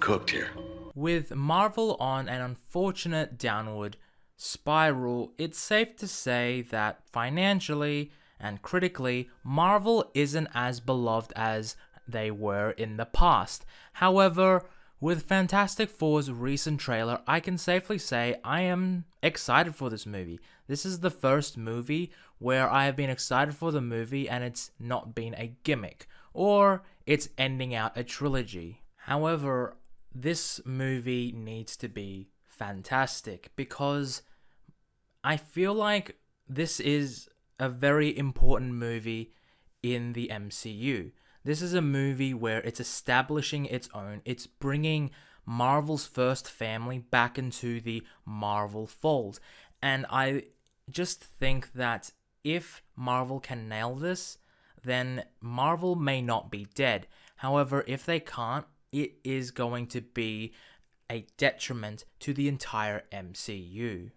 cooked here. With Marvel on an unfortunate downward spiral, it's safe to say that financially and critically, Marvel isn't as beloved as they were in the past. However, with Fantastic Four's recent trailer, I can safely say I am excited for this movie. This is the first movie where I have been excited for the movie and it's not been a gimmick, or it's ending out a trilogy. However, this movie needs to be fantastic because I feel like this is a very important movie in the MCU. This is a movie where it's establishing its own. It's bringing Marvel's first family back into the Marvel fold. And I just think that if Marvel can nail this, then Marvel may not be dead. However, if they can't, it is going to be a detriment to the entire MCU.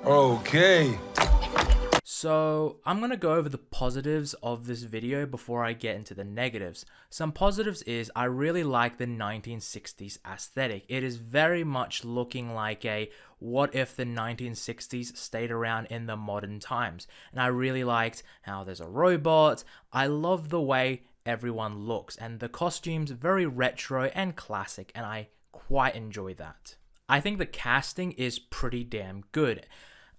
Okay. So, I'm going to go over the positives of this video before I get into the negatives. Some positives is I really like the 1960s aesthetic. It is very much looking like a what if the 1960s stayed around in the modern times. And I really liked how there's a robot. I love the way everyone looks and the costumes very retro and classic, and I quite enjoy that. I think the casting is pretty damn good.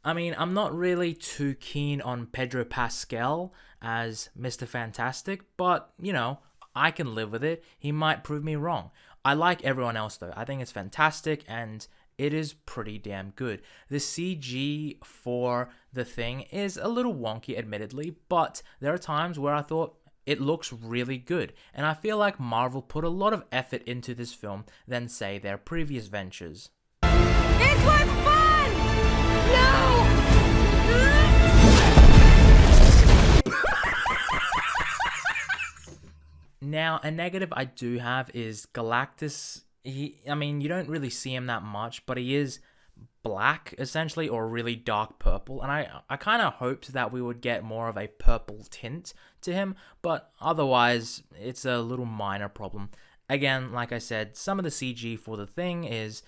I mean, I'm not really too keen on Pedro Pascal as Mr. Fantastic, but, you know, I can live with it. He might prove me wrong. I like everyone else, though. I think it's fantastic, and it is pretty damn good. The CG for the Thing is a little wonky, admittedly, but there are times where I thought it looks really good, and I feel like Marvel put a lot of effort into this film than, say, their previous ventures. This was fun! No! Now, a negative I do have is Galactus. You don't really see him that much, but he is black, essentially, or really dark purple, and I kind of hoped that we would get more of a purple tint to him, but otherwise, it's a little minor problem. Again, like I said, some of the CG for the Thing is,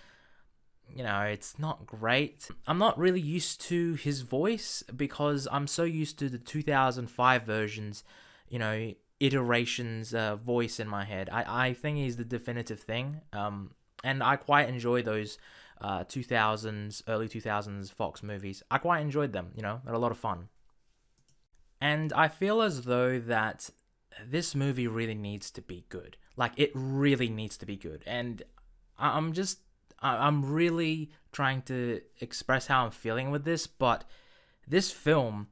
it's not great. I'm not really used to his voice because I'm so used to the 2005 versions, iterations voice in my head. I think he's the definitive Thing, and I quite enjoy those 2000s, early 2000s Fox movies. I quite enjoyed them, they're a lot of fun. And I feel as though that this movie really needs to be good. Like, it really needs to be good. And I'm really trying to express how I'm feeling with this, but this film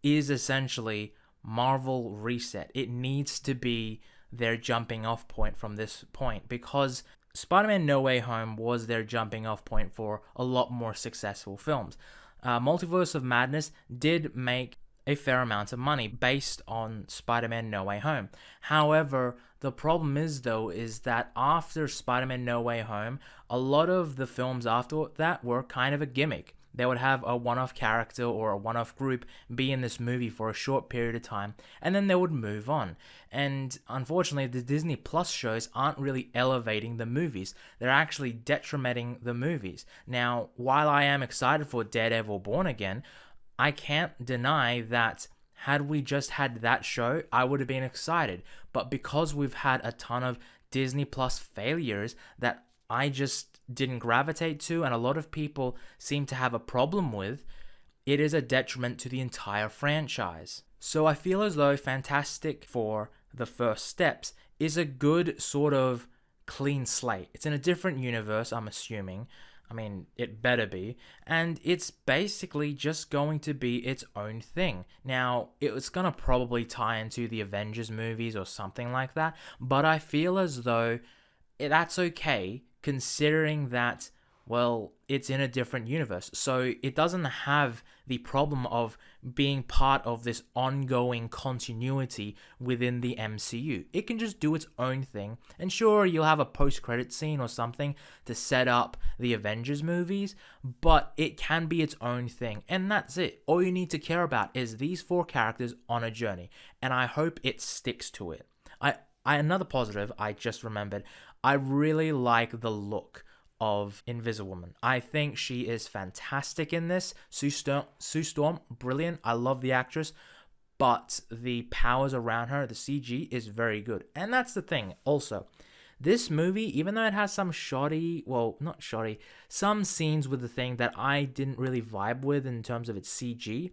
is essentially Marvel reset. It needs to be their jumping off point from this point, because Spider-Man No Way Home was their jumping off point for a lot more successful films. Multiverse of Madness did make a fair amount of money based on Spider-Man No Way Home. However, the problem is that after Spider-Man No Way Home, a lot of the films after that were kind of a gimmick. They would have a one-off character or a one-off group be in this movie for a short period of time, and then they would move on. And unfortunately, the Disney Plus shows aren't really elevating the movies. They're actually detrimenting the movies. Now, while I am excited for Daredevil Born Again, I can't deny that had we just had that show, I would have been excited. But because we've had a ton of Disney Plus failures that I just didn't gravitate to, and a lot of people seem to have a problem with, it is a detriment to the entire franchise. So I feel as though Fantastic Four, The First Steps, is a good sort of clean slate. It's in a different universe, I'm assuming. I mean, it better be. And it's basically just going to be its own thing. Now, it's going to probably tie into the Avengers movies or something like that, but I feel as though that's okay, considering that, well, it's in a different universe. So it doesn't have the problem of being part of this ongoing continuity within the MCU. It can just do its own thing. And sure, you'll have a post-credit scene or something to set up the Avengers movies, but it can be its own thing. And that's it. All you need to care about is these four characters on a journey. And I hope it sticks to it. Another positive I just remembered, I really like the look of Invisible-Woman. I think she is fantastic in this. Sue Storm, brilliant. I love the actress. But the powers around her, the CG, is very good. And that's the thing. Also, this movie, even though it has some some scenes with the thing that I didn't really vibe with in terms of its CG,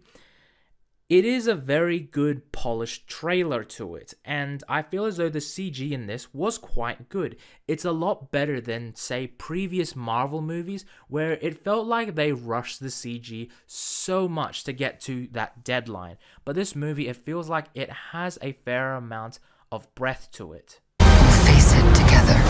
it is a very good polished trailer to it, and I feel as though the CG in this was quite good. It's a lot better than, say, previous Marvel movies, where it felt like they rushed the CG so much to get to that deadline. But this movie, it feels like it has a fair amount of breath to it. Face it together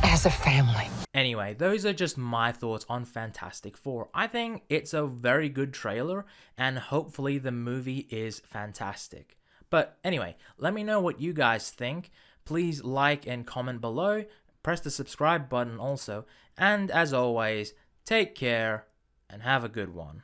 as a family. Anyway, those are just my thoughts on Fantastic Four. I think it's a very good trailer, and hopefully the movie is fantastic. But anyway, let me know what you guys think. Please like and comment below. Press the subscribe button also. And as always, take care and have a good one.